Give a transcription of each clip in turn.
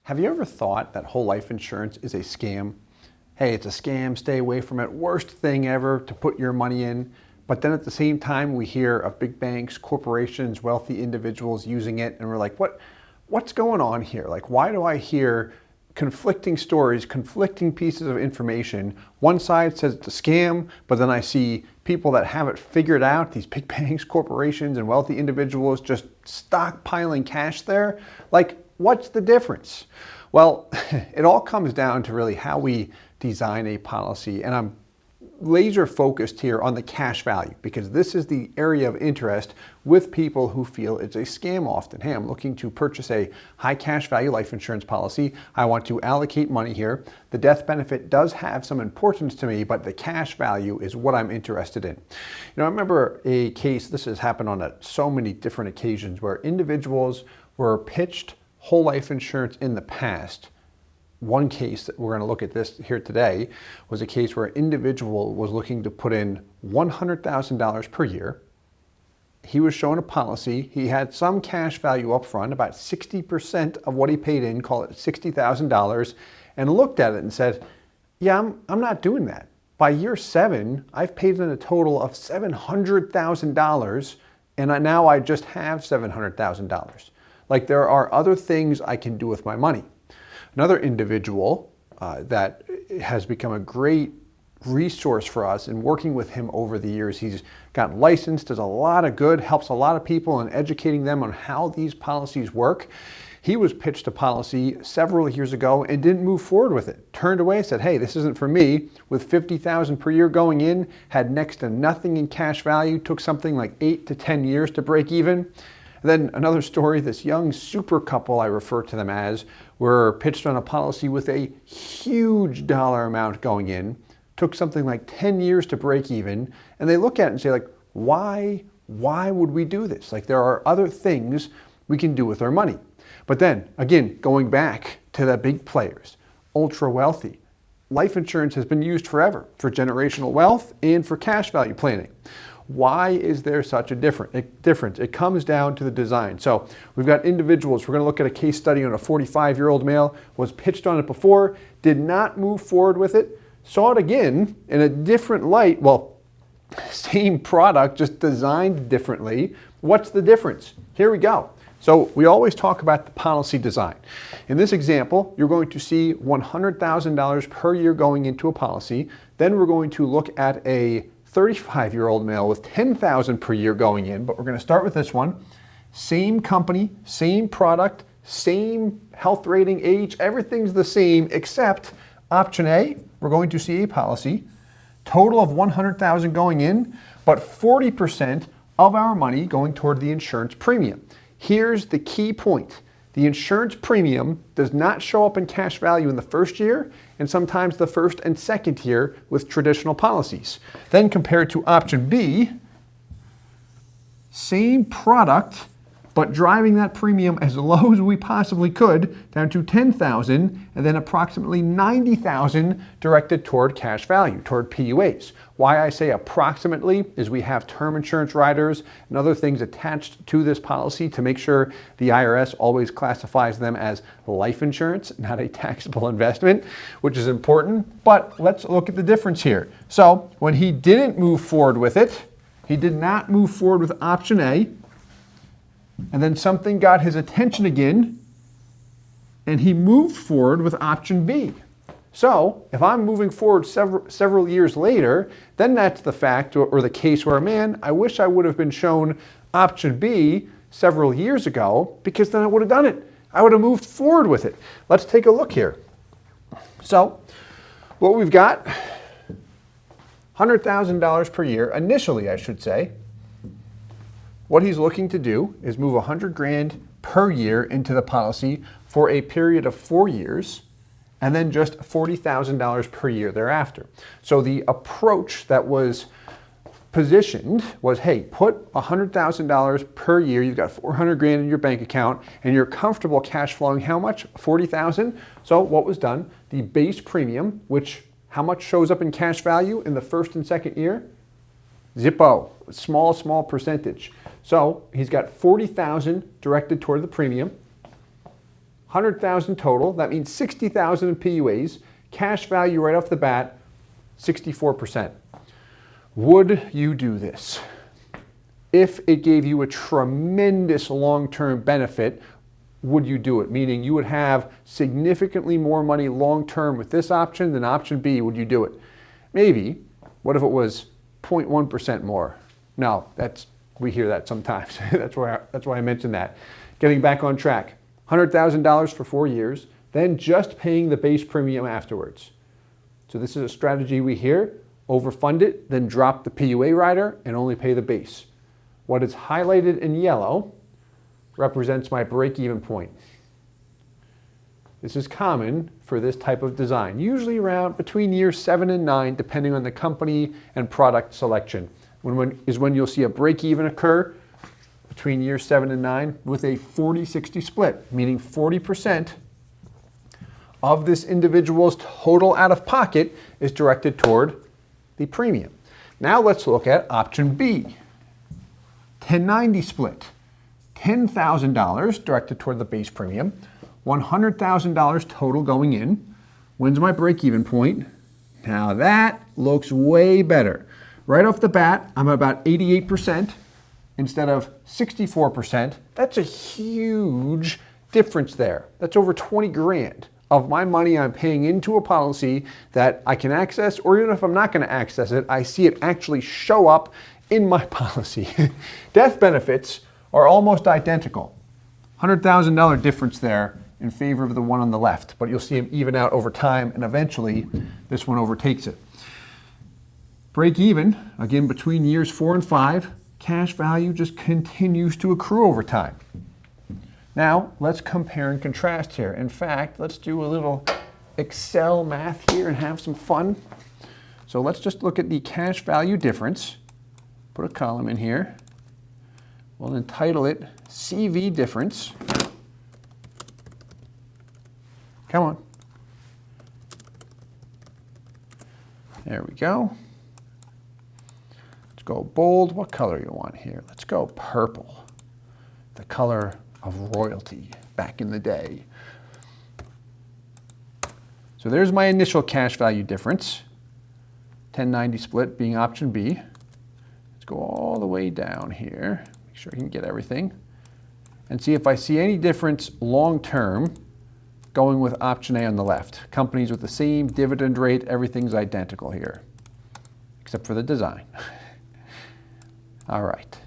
Have you ever thought that whole life insurance is a scam? Hey, it's a scam, stay away from it. Worst thing ever to put your money in. But then at the same time, we hear of big banks, corporations, wealthy individuals using it, and we're like, what's going on here? Like, why do I hear conflicting stories, conflicting pieces of information? One side says it's a scam, but then I see people that have it figured out, these big banks, corporations, and wealthy individuals just stockpiling cash there. Like, what's the difference? Well, it all comes down to really how we design a policy, and I'm laser focused here on the cash value because this is the area of interest with people who feel it's a scam often. Hey, I'm looking to purchase a high cash value life insurance policy. I want to allocate money here. The death benefit does have some importance to me, but the cash value is what I'm interested in. I remember a case, this has happened on so many different occasions, where individuals were pitched whole life insurance in the past. One case that we're going to look at this here today was a case where an individual was looking to put in $100,000 per year. He was shown a policy. He had some cash value up front, about 60% of what he paid in, call it $60,000, and looked at it and said, yeah, I'm not doing that. By year 7, I've paid in a total of $700,000, and now I just have $700,000. Like, there are other things I can do with my money. Another individual that has become a great resource for us in working with him over the years. He's gotten licensed, does a lot of good, helps a lot of people in educating them on how these policies work. He was pitched a policy several years ago and didn't move forward with it. Turned away, said, hey, this isn't for me. With $50,000 per year going in, had next to nothing in cash value, took something like 8 to 10 years to break even. And then another story, this young super couple, I refer to them as, were pitched on a policy with a huge dollar amount going in, took something like 10 years to break even, and they look at it and say, like, why would we do this? Like, there are other things we can do with our money. But then, again, going back to the big players, ultra wealthy, life insurance has been used forever for generational wealth and for cash value planning. Why is there such a difference? It comes down to the design. So we've got individuals. We're going to look at a case study on a 45-year-old male, was pitched on it before, did not move forward with it, saw it again in a different light. Well, same product, just designed differently. What's the difference? Here we go. So we always talk about the policy design. In this example, you're going to see $100,000 per year going into a policy. Then we're going to look at a 35-year-old male with $10,000 per year going in, but we're going to start with this one. Same company, same product, same health rating, age, everything's the same except option A, we're going to see a policy, total of $100,000 going in, but 40% of our money going toward the insurance premium. Here's the key point. The insurance premium does not show up in cash value in the first year and sometimes the first and second year with traditional policies. Then compared to option B, same product, but driving that premium as low as we possibly could down to $10,000 and then approximately $90,000 directed toward cash value, toward PUAs. Why I say approximately is we have term insurance riders and other things attached to this policy to make sure the IRS always classifies them as life insurance, not a taxable investment, which is important. But let's look at the difference here. So when he didn't move forward with it, he did not move forward with option A, and then something got his attention again, and he moved forward with option B. So if I'm moving forward several years later, then that's the fact or the case where, man, I wish I would have been shown option B several years ago, because then I would have done it. I would have moved forward with it. Let's take a look here. So what we've got, $100,000 per year, initially I should say. What he's looking to do is move $100,000 per year into the policy for a period of 4 years, and then just $40,000 per year thereafter. So the approach that was positioned was, hey, put $100,000 per year, you've got $400,000 in your bank account, and you're comfortable cash flowing how much? $40,000. So what was done? The base premium, which how much shows up in cash value in the first and second year? Zippo, small percentage. So he's got $40,000 directed toward the premium. 100,000 total. That means 60,000 in PUAs. Cash value right off the bat, 64%. Would you do this? If it gave you a tremendous long-term benefit, would you do it? Meaning you would have significantly more money long-term with this option than option B. Would you do it? Maybe. What if it was 0.1% more? No, we hear that sometimes. That's why I mentioned that. Getting back on track. $100,000 for 4 years, then just paying the base premium afterwards. So this is a strategy we hear. Overfund it, then drop the PUA rider and only pay the base. What is highlighted in yellow represents my break-even point. This is common for this type of design, usually around between years 7 and 9, depending on the company and product selection. When you'll see a break-even occur between years 7 and 9 with a 40-60 split, meaning 40% of this individual's total out-of-pocket is directed toward the premium. Now let's look at option B. 1090 split. $10,000 directed toward the base premium. $100,000 total going in. When's my break-even point? Now that looks way better. Right off the bat, I'm about 88% instead of 64%. That's a huge difference there. That's over 20 grand of my money I'm paying into a policy that I can access, or even if I'm not going to access it, I see it actually show up in my policy. Death benefits are almost identical. $100,000 difference there in favor of the one on the left, but you'll see them even out over time, and eventually this one overtakes it. Break even, again, between years 4 and 5, cash value just continues to accrue over time. Now, let's compare and contrast here. In fact, let's do a little Excel math here and have some fun. So let's just look at the cash value difference. Put a column in here. We'll entitle it CV difference. Come on. There we go. Let's go bold. What color you want here? Let's go purple. The color of royalty back in the day. So there's my initial cash value difference. 1090 split being option B. Let's go all the way down here. Make sure I can get everything. And see if I see any difference long term going with option A on the left. Companies with the same dividend rate, everything's identical here, except for the design. All right.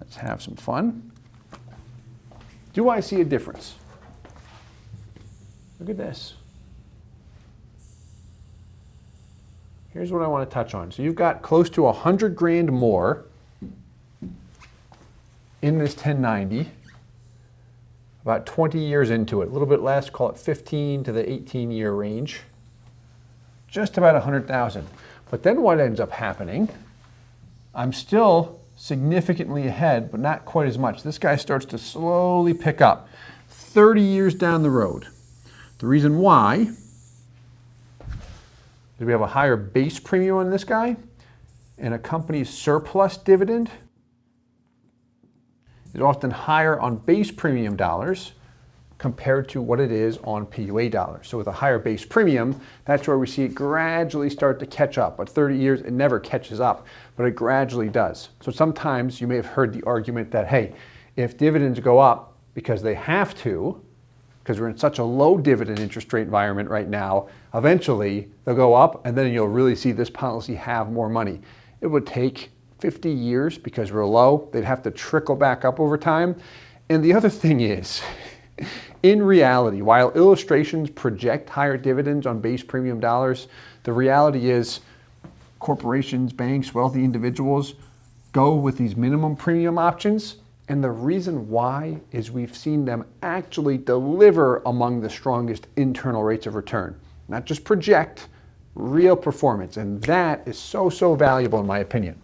Let's have some fun. Do I see a difference? Look at this. Here's what I want to touch on. So you've got close to 100 grand more in this 1090, about 20 years into it, a little bit less, call it 15 to the 18-year range, just about 100,000. But then what ends up happening, I'm still significantly ahead, but not quite as much. This guy starts to slowly pick up 30 years down the road. The reason why is we have a higher base premium on this guy, and a company's surplus dividend is often higher on base premium dollars compared to what it is on PUA dollars. So with a higher base premium, that's where we see it gradually start to catch up. But 30 years, it never catches up, but it gradually does. So sometimes you may have heard the argument that, hey, if dividends go up because they have to, because we're in such a low dividend interest rate environment right now, eventually they'll go up and then you'll really see this policy have more money. It would take 50 years because we're low. They'd have to trickle back up over time. And the other thing is, in reality, while illustrations project higher dividends on base premium dollars, the reality is corporations, banks, wealthy individuals go with these minimum premium options. And the reason why is we've seen them actually deliver among the strongest internal rates of return, not just project, real performance. And that is so, so valuable in my opinion.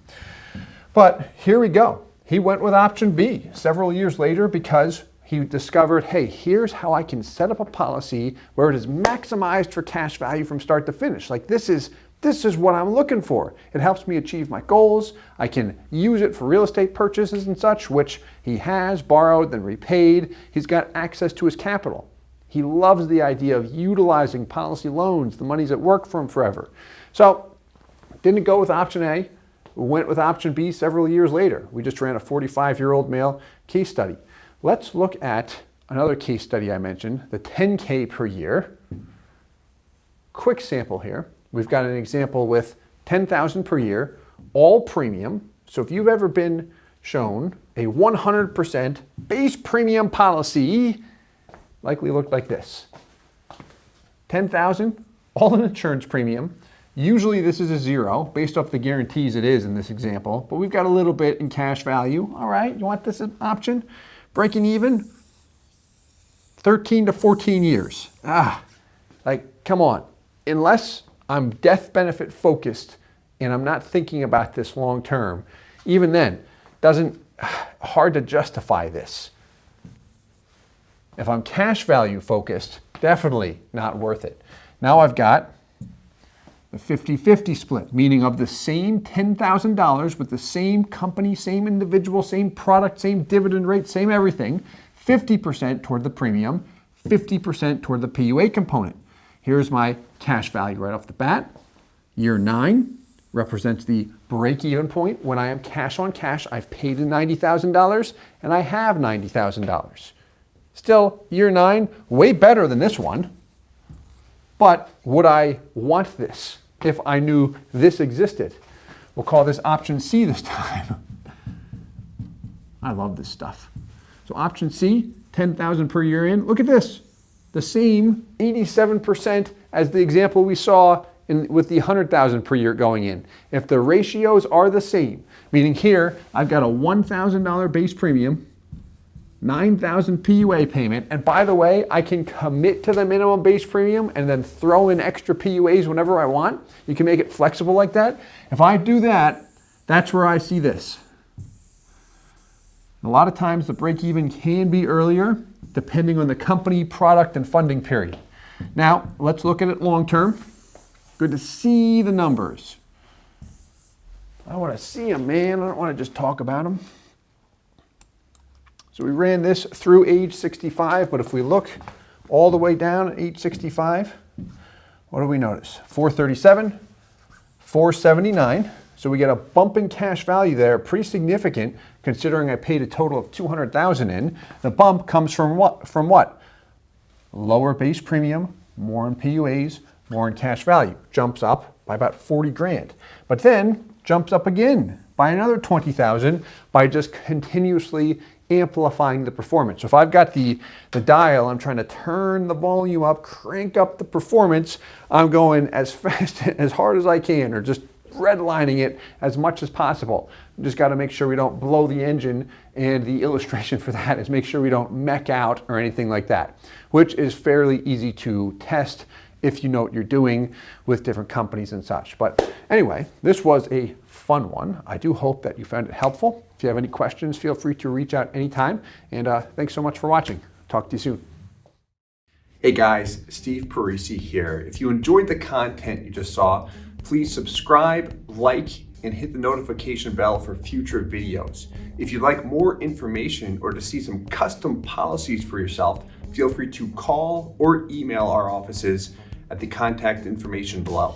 But here we go. He went with option B several years later because he discovered, hey, here's how I can set up a policy where it is maximized for cash value from start to finish. Like, this is This is what I'm looking for. It helps me achieve my goals. I can use it for real estate purchases and such, which he has borrowed, then repaid. He's got access to his capital. He loves the idea of utilizing policy loans, the money's at work for him forever. So, didn't go with option A. We went with option B several years later. We just ran a 45-year-old male case study. Let's look at another case study I mentioned, the 10K per year. Quick sample here. We've got an example with 10,000 per year, all premium. So if you've ever been shown a 100% base premium policy, likely looked like this. 10,000, all in insurance premium. Usually this is a zero, based off the guarantees it is in this example, but we've got a little bit in cash value. All right, you want this option? Breaking even, 13 to 14 years. Like, come on. Unless I'm death benefit focused and I'm not thinking about this long term, even then, hard to justify this. If I'm cash value focused, definitely not worth it. Now I've got the 50-50 split, meaning of the same $10,000 with the same company, same individual, same product, same dividend rate, same everything, 50% toward the premium, 50% toward the PUA component. Here's my cash value right off the bat. Year 9 represents the break-even point when I am cash on cash. I've paid in $90,000 and I have $90,000. Still, year 9, way better than this one. But would I want this if I knew this existed? We'll call this option C this time. I love this stuff. So option C, 10,000 per year in. Look at this. The same 87% as the example we saw with the 100,000 per year going in. If the ratios are the same, meaning here I've got a $1,000 base premium, $9,000 PUA payment, and by the way, I can commit to the minimum base premium and then throw in extra PUAs whenever I want. You can make it flexible like that. If I do that, that's where I see this. A lot of times the break-even can be earlier, depending on the company, product, and funding period. Now, let's look at it long-term. Good to see the numbers. I want to see them, man. I don't want to just talk about them. So we ran this through age 65, but if we look all the way down at age 65, what do we notice? 437, 479. So we get a bump in cash value there, pretty significant, considering I paid a total of $200,000 in. The bump comes from what? Lower base premium, more in PUAs, more in cash value. Jumps up by about 40 grand. But then jumps up again by another 20,000 by just continuously amplifying the performance. So if I've got the dial, I'm trying to turn the volume up, crank up the performance, I'm going as fast, as hard as I can, or just redlining it as much as possible. Just got to make sure we don't blow the engine, and the illustration for that is make sure we don't mech out or anything like that, which is fairly easy to test if you know what you're doing with different companies and such. But anyway, this was a fun one. I do hope that you found it helpful. If you have any questions, feel free to reach out anytime. And thanks so much for watching. Talk to you soon. Hey guys, Steve Parisi here. If you enjoyed the content you just saw, please subscribe, like, and hit the notification bell for future videos. If you'd like more information or to see some custom policies for yourself, feel free to call or email our offices at the contact information below.